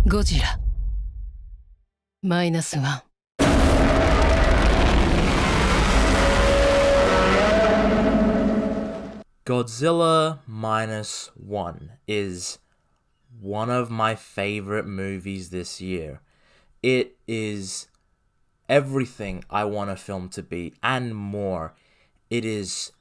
Godzilla Minus One. Godzilla Minus One is one of my favorite movies this year. It is everything I want a film to be and more. It is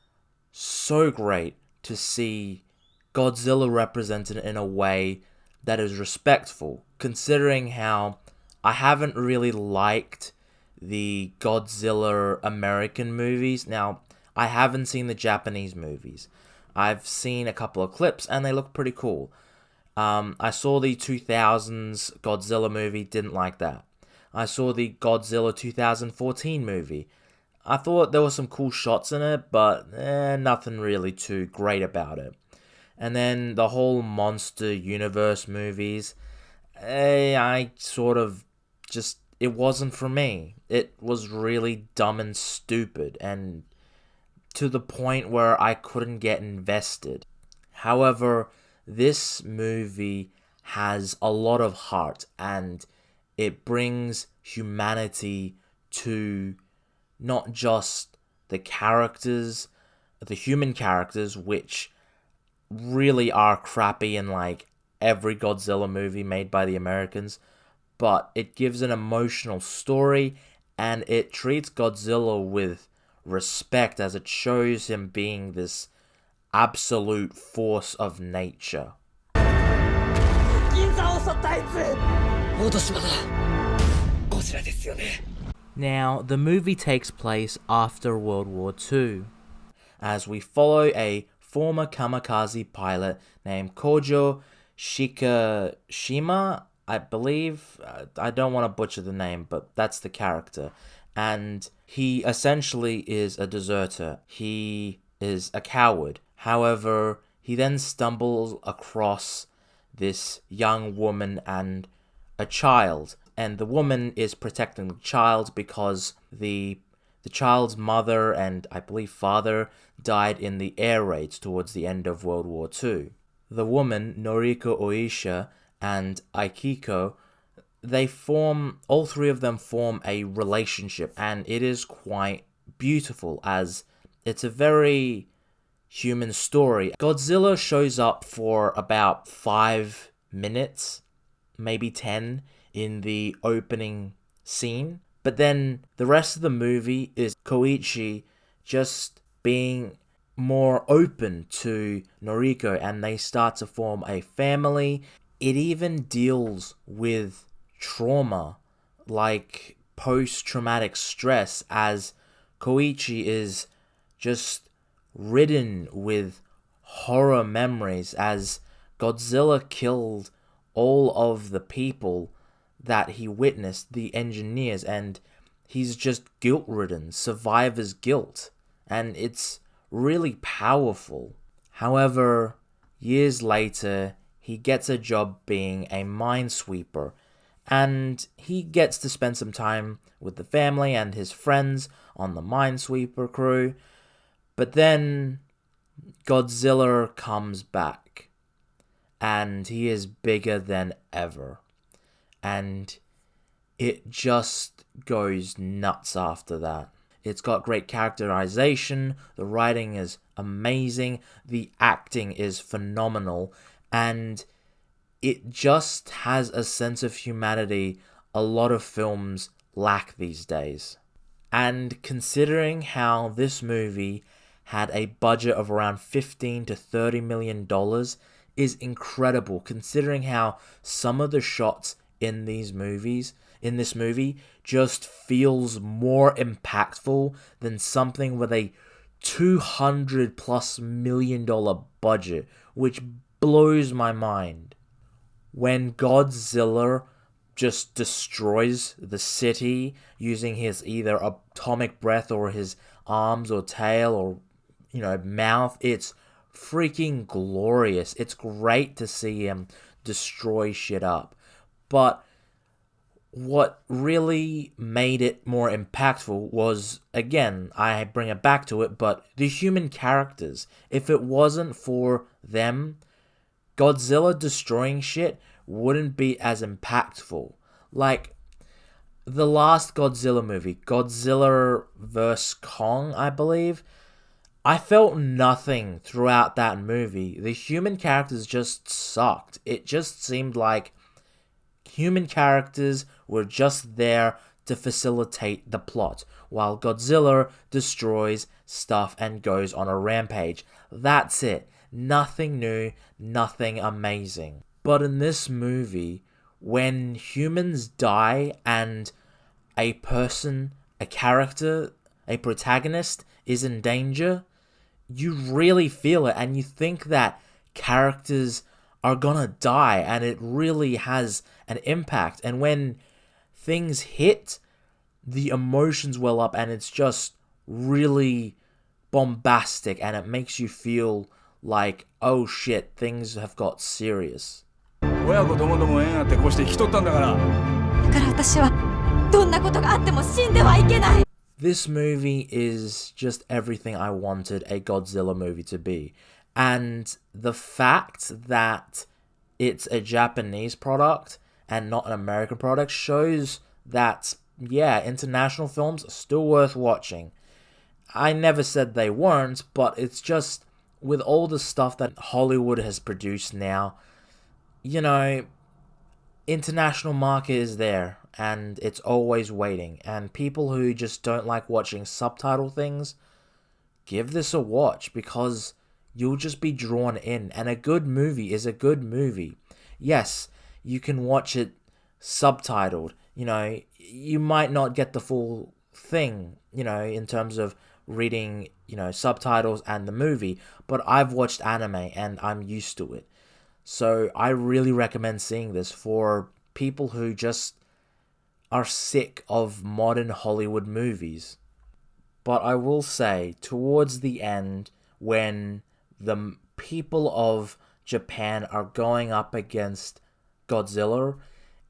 so great to see Godzilla represented in a way that is respectful, considering how I haven't really liked the Godzilla American movies. Now, I haven't seen the Japanese movies. I've seen a couple of clips and they look pretty cool. I saw the 2000s Godzilla movie, didn't like that. I saw the Godzilla 2014 movie. I thought there were some cool shots in it, but nothing really too great about it. And then the whole Monster Universe movies, I sort of just, it wasn't for me. It was really dumb and stupid, and to the point where I couldn't get invested. However, this movie has a lot of heart, and it brings humanity to not just the characters, the human characters, which really are crappy in like every Godzilla movie made by the Americans, but it gives an emotional story and it treats Godzilla with respect as it shows him being this absolute force of nature. Now, the movie takes place after World War II, as we follow a former kamikaze pilot named Kojo Shikashima, I believe. I don't want to butcher the name, but that's the character. And he essentially is a deserter. He is a coward. However, he then stumbles across this young woman and a child. And the woman is protecting the child because the child's mother and I believe father died in the air raids towards the end of World War II. The woman, Noriko Oisha, and Aikiko, all three of them form a relationship, and it is quite beautiful as it's a very human story. Godzilla shows up for about 5 minutes, maybe 10, in the opening scene. But then the rest of the movie is Koichi just being more open to Noriko, and they start to form a family. It even deals with trauma, like post-traumatic stress, as Koichi is just ridden with horror memories as Godzilla killed all of the people that he witnessed, the engineers, and he's just guilt-ridden, survivor's guilt, and it's really powerful. However, years later, he gets a job being a minesweeper, and he gets to spend some time with the family and his friends on the minesweeper crew, but then Godzilla comes back, and he is bigger than ever. And it just goes nuts after that. It's got great characterization, the writing is amazing, the acting is phenomenal, and it just has a sense of humanity a lot of films lack these days. And considering how this movie had a budget of around $15 to $30 million is incredible, considering how some of the shots in this movie just feels more impactful than something with a $200+ million budget, which blows my mind. When Godzilla just destroys the city using his either atomic breath or his arms or tail or mouth, it's freaking glorious. It's great to see him destroy shit up. But what really made it more impactful was, again, I bring it back to it, but the human characters. If it wasn't for them, Godzilla destroying shit wouldn't be as impactful. Like the last Godzilla movie, Godzilla vs. Kong, I believe, I felt nothing throughout that movie. The human characters just sucked. It just seemed like human characters were just there to facilitate the plot, while Godzilla destroys stuff and goes on a rampage. That's it. Nothing new, nothing amazing. But in this movie, when humans die and a person, a character, a protagonist is in danger, you really feel it and you think that characters are gonna die, and it really has an impact. And when things hit, the emotions well up and it's just really bombastic and it makes you feel like, oh shit, things have got serious. 親子ともども縁あってこうして生きとったんだから。だから私はどんなことがあっても死んではいけない。This movie is just everything I wanted a Godzilla movie to be. And the fact that it's a Japanese product and not an American product shows that, yeah, international films are still worth watching. I never said they weren't, but it's just, with all the stuff that Hollywood has produced now, you know, international market is there, and it's always waiting. And people who just don't like watching subtitle things, give this a watch, because you'll just be drawn in. And a good movie is a good movie. Yes, you can watch it subtitled. You know, you might not get the full thing, you know, in terms of reading, you know, subtitles and the movie, but I've watched anime and I'm used to it. So I really recommend seeing this for people who just are sick of modern Hollywood movies. But I will say, towards the end, when the people of Japan are going up against Godzilla,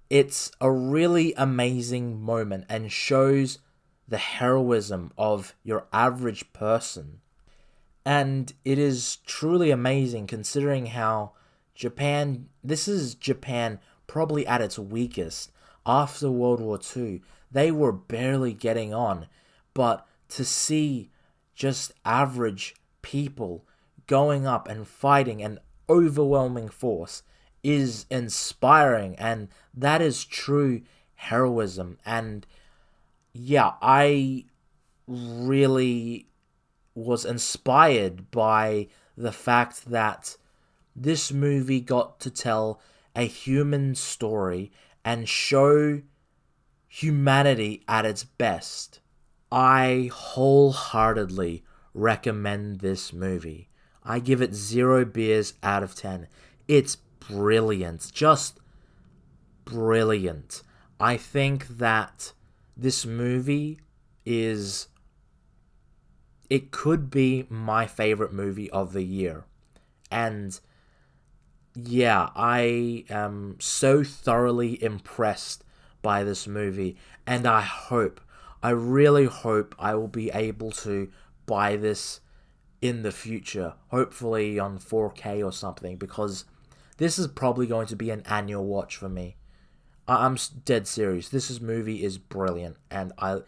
it's a really amazing moment and shows the heroism of your average person. And it is truly amazing considering how this is Japan probably at its weakest. After World War II, they were barely getting on. But to see just average people going up and fighting an overwhelming force is inspiring, and that is true heroism. And yeah, I really was inspired by the fact that this movie got to tell a human story and show humanity at its best. I wholeheartedly recommend this movie. I give it 0 beers out of 10. It's brilliant. Just brilliant. I think that this movie it could be my favorite movie of the year. And yeah, I am so thoroughly impressed by this movie, and I really hope I will be able to buy this in the future, hopefully on 4K or something, because this is probably going to be an annual watch for me. I'm dead serious. This movie is brilliant, and I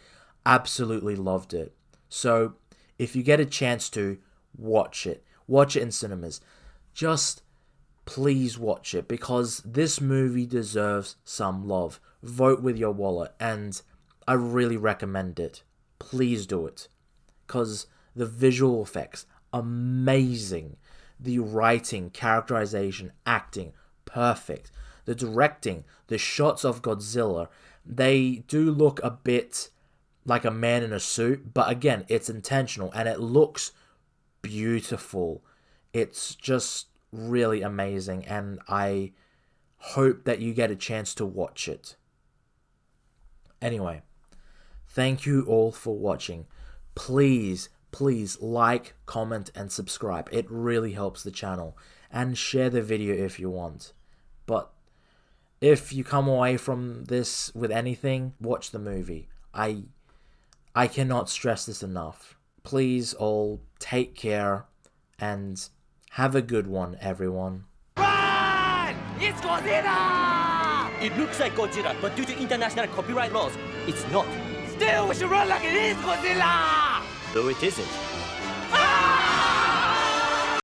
absolutely loved it. So, if you get a chance to, watch it. Watch it in cinemas. Just please watch it, because this movie deserves some love. Vote with your wallet, and I really recommend it. Please do it. Because the visual effects, amazing. The writing, characterization, acting, perfect. The directing, the shots of Godzilla, they do look a bit like a man in a suit, but again, it's intentional and it looks beautiful. It's just really amazing, and I hope that you get a chance to watch it. Anyway, thank you all for watching. Please like, comment, and subscribe. It really helps the channel. And share the video if you want. But if you come away from this with anything, watch the movie. I cannot stress this enough. Please all take care and have a good one, everyone. Run! It's It's Godzilla! It looks like Godzilla, but due to international copyright laws, it's not. Still, we should run like it is Godzilla! Though it isn't.